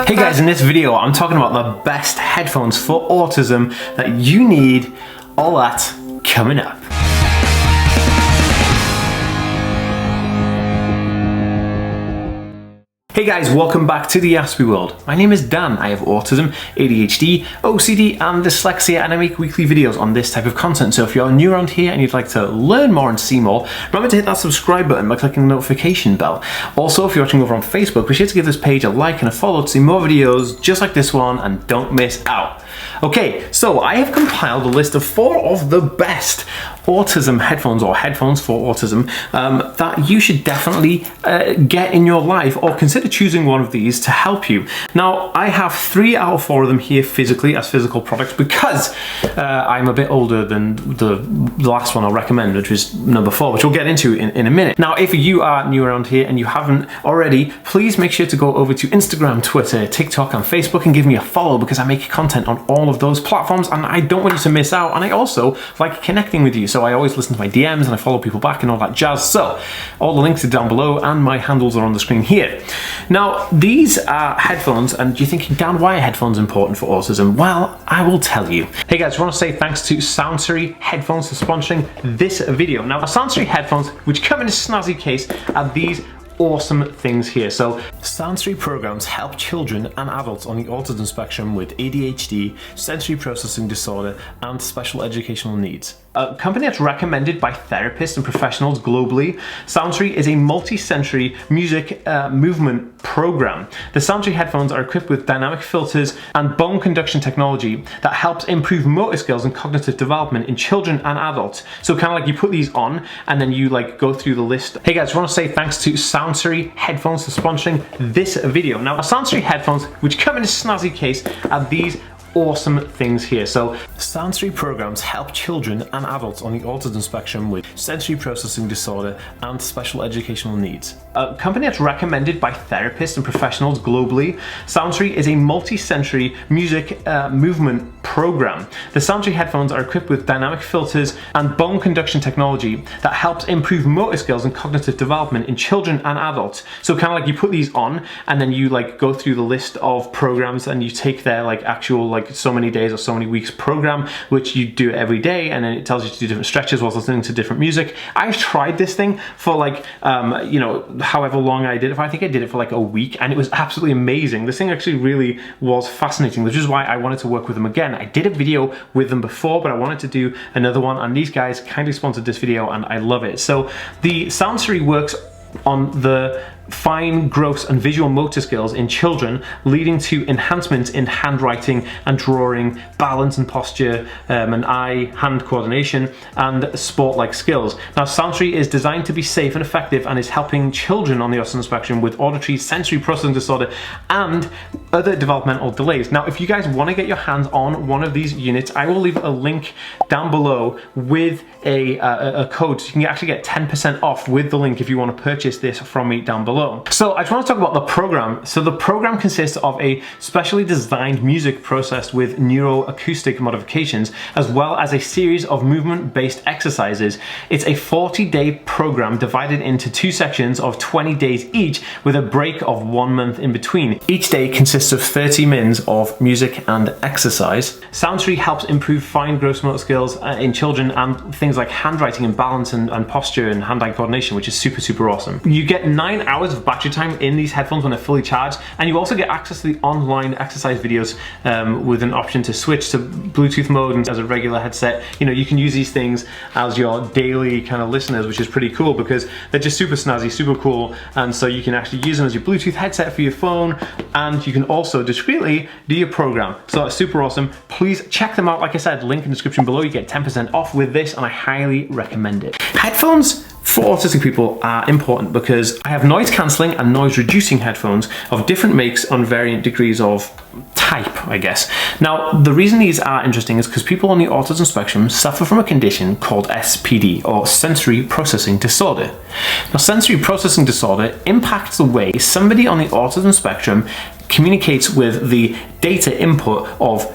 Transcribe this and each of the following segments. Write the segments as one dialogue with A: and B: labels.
A: Hey guys, in this video I'm talking about the best headphones for autism that you need. All that coming up. Hey guys, welcome back to the Aspie world. My name is Dan. I have autism, ADHD, OCD and dyslexia, and I make weekly videos on this type of content. So if you're new around here and you'd like to learn more and see more, remember to hit that subscribe button by clicking the notification bell. Also, if you're watching over on Facebook, be sure to give this page a like and a follow to see more videos just like this one and don't miss out. Okay, so I have compiled a list of 4 of the best autism headphones or headphones for autism that you should definitely get in your life, or consider choosing one of these to help you. Now, I have 3 out of 4 of them here physically as physical products because I'm a bit older than the last one I'll recommend, which was number 4, which we'll get into in a minute. Now, if you are new around here and you haven't already, please make sure to go over to Instagram, Twitter, TikTok and Facebook and give me a follow, because I make content on all of those platforms and I don't want you to miss out, and I also like connecting with you, so I always listen to my DMs and I follow people back and all that jazz. So all the links are down below and my handles are on the screen here. Now, these are headphones, and you're thinking, Dan, why are headphones important for autism? Well, I will tell you. Hey guys, I want to say thanks to Soundsory headphones for sponsoring this video. Now, Soundsory headphones, which come in a snazzy case, are these awesome things here. So Soundsory programs help children and adults on the autism spectrum with ADHD, sensory processing disorder and special educational needs. A company that's recommended by therapists and professionals globally, Soundsory is a multi-sensory music movement program. The Soundsory headphones are equipped with dynamic filters and bone conduction technology that helps improve motor skills and cognitive development in children and adults. So kind of like you put these on and then you like go through the list. Hey guys, I want to say thanks to Soundsory headphones for sponsoring this video. Now, Soundsory headphones, which come in a snazzy case, are these awesome things here. So Soundsory programs help children and adults on the autism spectrum with sensory processing disorder and special educational needs. A company that's recommended by therapists and professionals globally, Soundsory is a multi-sensory music movement program. The Soundsory headphones are equipped with dynamic filters and bone conduction technology that helps improve motor skills and cognitive development in children and adults. So kind of like you put these on and then you like go through the list of programs and you take their like actual like so many days or so many weeks program, which you do every day, and then it tells you to do different stretches whilst listening to different music. I've tried this thing for like you know, however long I did it for. I think I did it for like a week and it was absolutely amazing. This thing actually really was fascinating, which is why I wanted to work with them again. I did a video with them before, but I wanted to do another one, and these guys kindly sponsored this video and I love it. So the Soundsory works on the fine, gross and visual motor skills in children, leading to enhancements in handwriting and drawing, balance and posture, and eye-hand coordination and sport-like skills. Now, Soundsory is designed to be safe and effective and is helping children on the autism spectrum with auditory, sensory processing disorder and other developmental delays. Now, if you guys want to get your hands on one of these units, I will leave a link down below with a code, so you can actually get 10% off with the link if you want to purchase this from me down below. So I just want to talk about the program. So the program consists of a specially designed music processed with neuroacoustic modifications, as well as a series of movement-based exercises. It's a 40-day program divided into 2 sections of 20 days each, with a break of 1 month in between. Each day consists of 30 minutes of music and exercise. Soundsory helps improve fine gross motor skills in children and things like handwriting and balance and posture and hand-eye coordination, which is super awesome. You get 9 hours of battery time in these headphones when they're fully charged, and you also get access to the online exercise videos with an option to switch to Bluetooth mode and as a regular headset. You know, you can use these things as your daily kind of listeners, which is pretty cool because they're just super snazzy, super cool, and so you can actually use them as your Bluetooth headset for your phone, and you can also discreetly do your program. So that's super awesome. Please check them out. Like I said, link in the description below. You get 10% off with this and I highly recommend it. Headphones for autistic people are important because I have noise cancelling and noise reducing headphones of different makes on variant degrees of type, I guess. Now, the reason these are interesting is because people on the autism spectrum suffer from a condition called SPD, or sensory processing disorder. Now, sensory processing disorder impacts the way somebody on the autism spectrum communicates with the data input of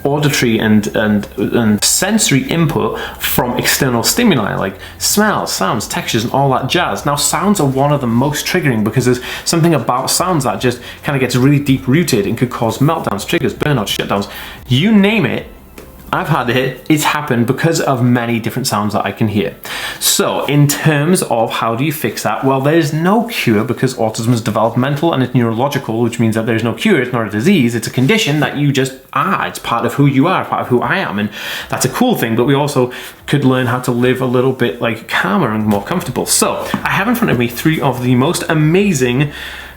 A: auditory and sensory input from external stimuli like smells, sounds, textures, and all that jazz. Now, sounds are one of the most triggering because there's something about sounds that just kind of gets really deep rooted and could cause meltdowns, triggers, burnouts, shutdowns, you name it. I've had it, it's happened because of many different sounds that I can hear. So in terms of how do you fix that? Well, there's no cure because autism is developmental and it's neurological, which means that there's no cure, it's not a disease, it's a condition that you just are. It's part of who you are, part of who I am, and that's a cool thing, but we also could learn how to live a little bit like calmer and more comfortable. So I have in front of me 3 of the most amazing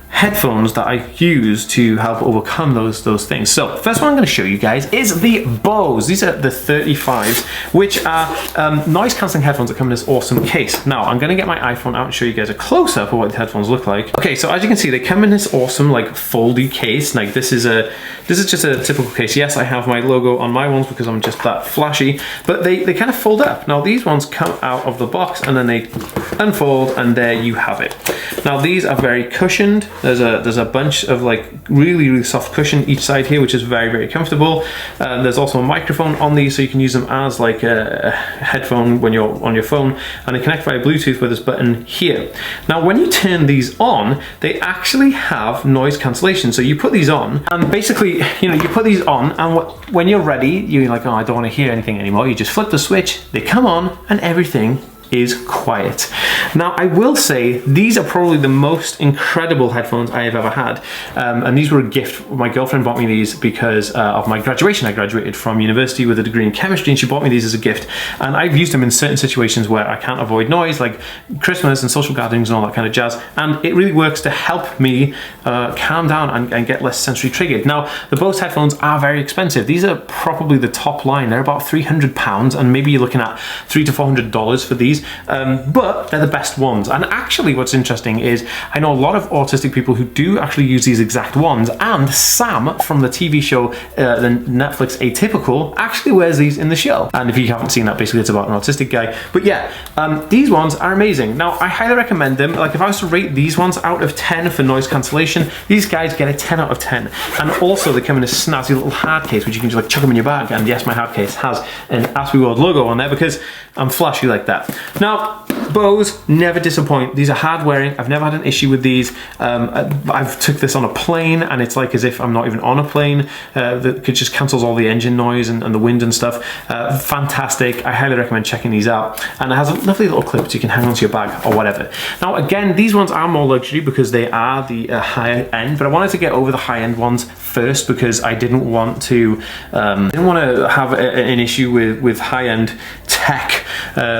A: headphones that I use to help overcome those things. So first one I'm going to show you guys is the Bose. These are the 35s, which are noise cancelling headphones that come in this awesome case. Now I'm going to get my iPhone out and show you guys a close-up of what the headphones look like. Okay, so as you can see, they come in this awesome like foldy case. Like this is just a typical case. Yes, I have my logo on my ones because I'm just that flashy, but they kind of fold up. Now these ones come out of the box and then they unfold, and there you have it. Now these are very cushioned. There's a bunch of like really soft cushion each side here, which is very comfortable. There's also a microphone on these, so you can use them as like a headphone when you're on your phone, and they connect via Bluetooth with this button here. Now when you turn these on, they actually have noise cancellation. So you put these on, and basically, you know, you put these on, and when you're ready, you're like, oh, I don't want to hear anything anymore. You just flip the switch, they come on, and everything is quiet. Now I will say these are probably the most incredible headphones I have ever had, and these were a gift. My girlfriend bought me these because of my graduation. I graduated from university with a degree in chemistry, and she bought me these as a gift, and I've used them in certain situations where I can't avoid noise, like Christmas and social gatherings and all that kind of jazz, and it really works to help me calm down and get less sensory triggered. Now the Bose headphones are very expensive. These are probably the top line. They're about £300, and maybe you're looking at $300 to $400 for these. But they're the best ones. And actually what's interesting is I know a lot of autistic people who do actually use these exact ones, and Sam from the TV show the Netflix Atypical actually wears these in the show. And if you haven't seen that, basically it's about an autistic guy. But yeah, these ones are amazing. Now I highly recommend them. Like if I was to rate these ones out of 10 for noise cancellation, these guys get a 10 out of 10. And also they come in a snazzy little hard case, which you can just like chuck them in your bag. And yes, my hard case has an Aspie World logo on there because I'm flashy like that. Now, Bose never disappoint. These are hard wearing. I've never had an issue with these. I've took this on a plane, and it's like as if I'm not even on a plane. That just cancels all the engine noise and the wind and stuff. Fantastic. I highly recommend checking these out. And it has a lovely little clip so you can hang onto your bag or whatever. Now again, these ones are more luxury because they are the higher end, but I wanted to get over the high end ones first because I didn't want to have an issue with high end tech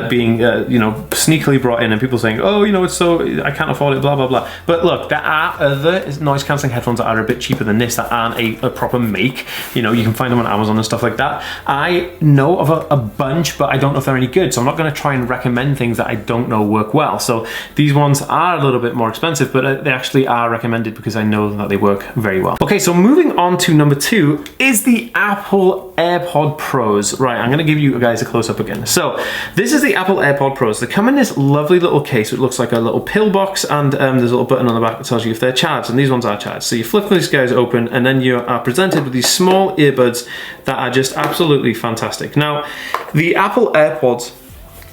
A: being you know, sneakily brought in and people saying, oh, you know, it's so, I can't afford it, blah blah blah. But look, there are other noise cancelling headphones that are a bit cheaper than this, that aren't a proper make. You know, you can find them on Amazon and stuff like that. I know of a bunch, but I don't know if they're any good, so I'm not going to try and recommend things that I don't know work well. So these ones are a little bit more expensive, but they actually are recommended because I know that they work very well. Okay, so moving on to number 2 is the Apple AirPod Pros. Right, I'm going to give you guys a close-up again. So this is the Apple AirPod Pros. They come in this lovely little case. It looks like a little pill box, and there's a little button on the back that tells you if they're charged, and these ones are charged. So you flip these guys open, and then you are presented with these small earbuds that are just absolutely fantastic. Now, the Apple AirPods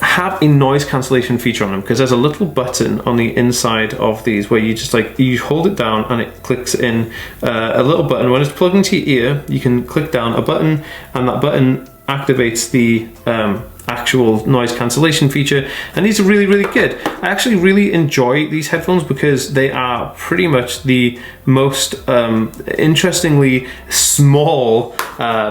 A: have a noise cancellation feature on them because there's a little button on the inside of these where you just like, you hold it down and it clicks in a little button. When it's plugged into your ear, you can click down a button, and that button activates the actual noise cancellation feature, and these are really good. I actually really enjoy these headphones because they are pretty much the most interestingly small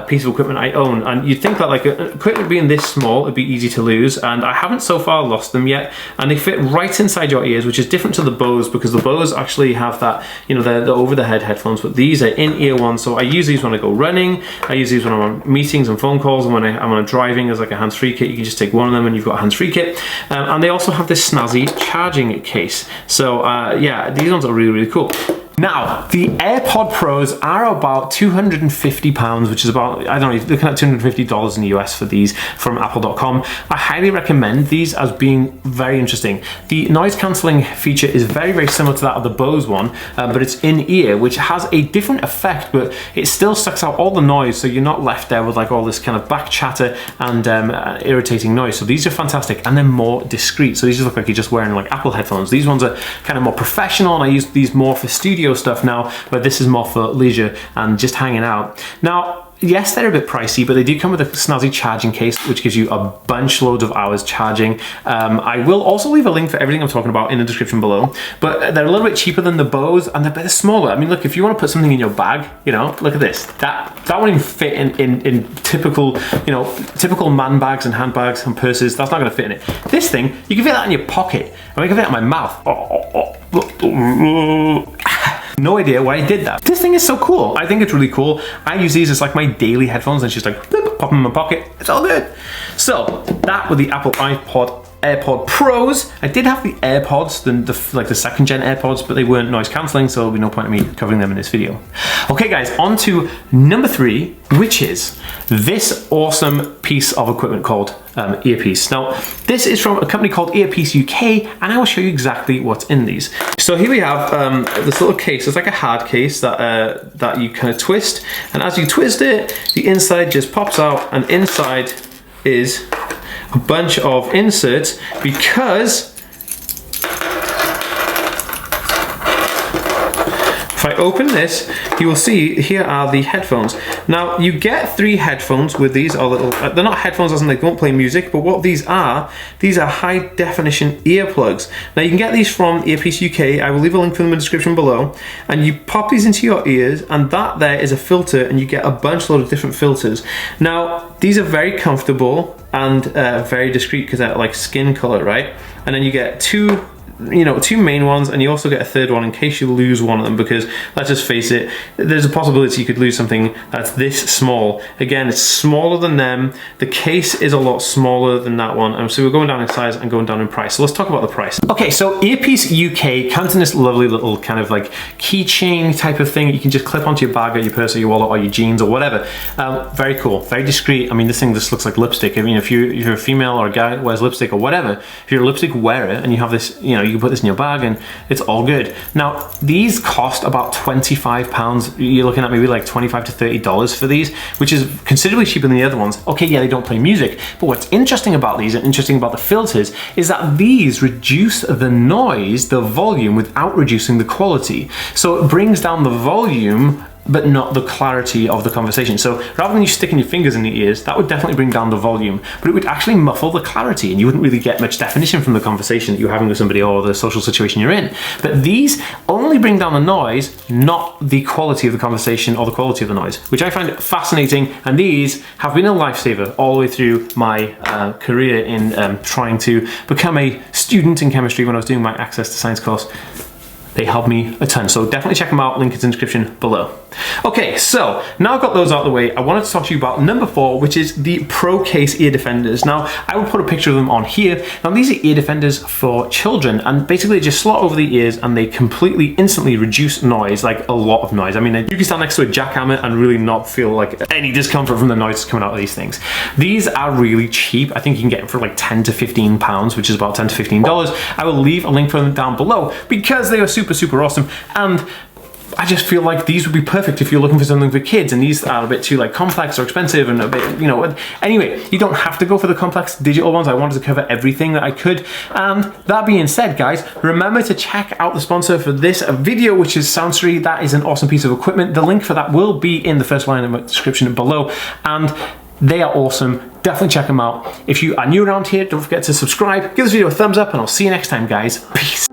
A: piece of equipment I own, and you'd think that like equipment being this small it'd be easy to lose, and I haven't so far lost them yet, and they fit right inside your ears, which is different to the Bose because the Bose actually have that, you know, the over-the-head headphones, but these are in-ear ones. So I use these when I go running, I use these when I'm on meetings and phone calls, and when I'm on driving as like a hands-free kit. You can just take one of them and you've got a hands-free kit, and they also have this snazzy charging case. So yeah, these ones are really cool. Now, the AirPod Pros are about £250, which is about, I don't know, looking at $250 in the US for these from apple.com. I highly recommend these as being very interesting. The noise cancelling feature is very, very similar to that of the Bose one, but it's in ear, which has a different effect, but it still sucks out all the noise, so you're not left there with like all this kind of back chatter and irritating noise. So these are fantastic, and they're more discreet. So these just look like you're just wearing like Apple headphones. These ones are kind of more professional, and I use these more for studio stuff now, but this is more for leisure and just hanging out. Now, yes, they're a bit pricey, but they do come with a snazzy charging case, which gives you a bunch loads of hours charging. I will also leave a link for everything I'm talking about in the description below, but they're a little bit cheaper than the Bose, and they're a bit smaller. I mean, look, if you want to put something in your bag, you know, look at this. That won't even fit in typical, you know, typical man bags and handbags and purses. That's not going to fit in it. This thing, you can fit that in your pocket. I mean, I can fit it in my mouth. No idea why I did that. This thing is so cool. I think it's really cool. I use these as like my daily headphones, and it's just like pop them in my pocket. It's all good. So that with the Apple AirPod Pros. I did have the AirPods, the second gen AirPods, but they weren't noise cancelling, so there'll be no point in me covering them in this video. Okay guys, on to number 3, which is this awesome piece of equipment called Earpiece. Now, this is from a company called Earpiece UK, and I will show you exactly what's in these. So here we have this little case. It's like a hard case that you kind of twist, and as you twist it, the inside just pops out, and inside is a bunch of inserts, because if I open this, you will see here are the headphones. Now, you get 3 headphones with these, or little, they're not headphones as in they won't play music, but what these are high definition earplugs. Now, you can get these from Earpiece UK. I will leave a link for them in the description below, and you pop these into your ears, and that there is a filter, and you get a bunch load of different filters. Now, these are very comfortable and very discreet because they're like skin color, right? And then you get 2 main ones, and you also get a third one in case you lose one of them, because let's just face it, there's a possibility you could lose something that's this small. Again, it's smaller than them. The case is a lot smaller than that one, and so we're going down in size and going down in price. So let's talk about the price. Okay, so Earpiece UK comes in this lovely little kind of like keychain type of thing. You can just clip onto your bag or your purse or your wallet or your jeans or whatever. Very cool, very discreet. I mean, this thing just looks like lipstick. I mean, if you're a female or a guy that wears lipstick or whatever, if you're a lipstick wearer and you have this, you know, you can put this in your bag and it's all good. Now, these cost about £25. You're looking at maybe like $25 to $30 for these, which is considerably cheaper than the other ones. Okay, yeah, they don't play music, but what's interesting about these and interesting about the filters is that these reduce the noise, the volume, without reducing the quality. So it brings down the volume but not the clarity of the conversation. So rather than you sticking your fingers in the ears, that would definitely bring down the volume, but it would actually muffle the clarity, and you wouldn't really get much definition from the conversation that you're having with somebody or the social situation you're in. But these only bring down the noise, not the quality of the conversation or the quality of the noise, which I find fascinating. And these have been a lifesaver all the way through my career in trying to become a student in chemistry when I was doing my Access to Science course. They help me a ton, so definitely check them out, link is in the description below. Okay, so now I've got those out of the way, I wanted to talk to you about number 4, which is the Pro Case ear defenders. Now, I will put a picture of them on here. Now, these are ear defenders for children, and basically they just slot over the ears and they completely, instantly reduce noise, like a lot of noise. I mean, you can stand next to a jackhammer and really not feel like any discomfort from the noise coming out of these things. These are really cheap. I think you can get them for like 10 to 15 pounds, which is about $10 to $15. I will leave a link for them down below because they are super awesome, and I just feel like these would be perfect if you're looking for something for kids, and these are a bit too like complex or expensive and a bit, you know. Anyway, you don't have to go for the complex digital ones. I wanted to cover everything that I could. And that being said, guys, remember to check out the sponsor for this video, which is Soundsory. That is an awesome piece of equipment. The link for that will be in the first line of the description below, and they are awesome. Definitely check them out. If you are new around here, don't forget to subscribe, give this video a thumbs up, and I'll see you next time, guys. Peace.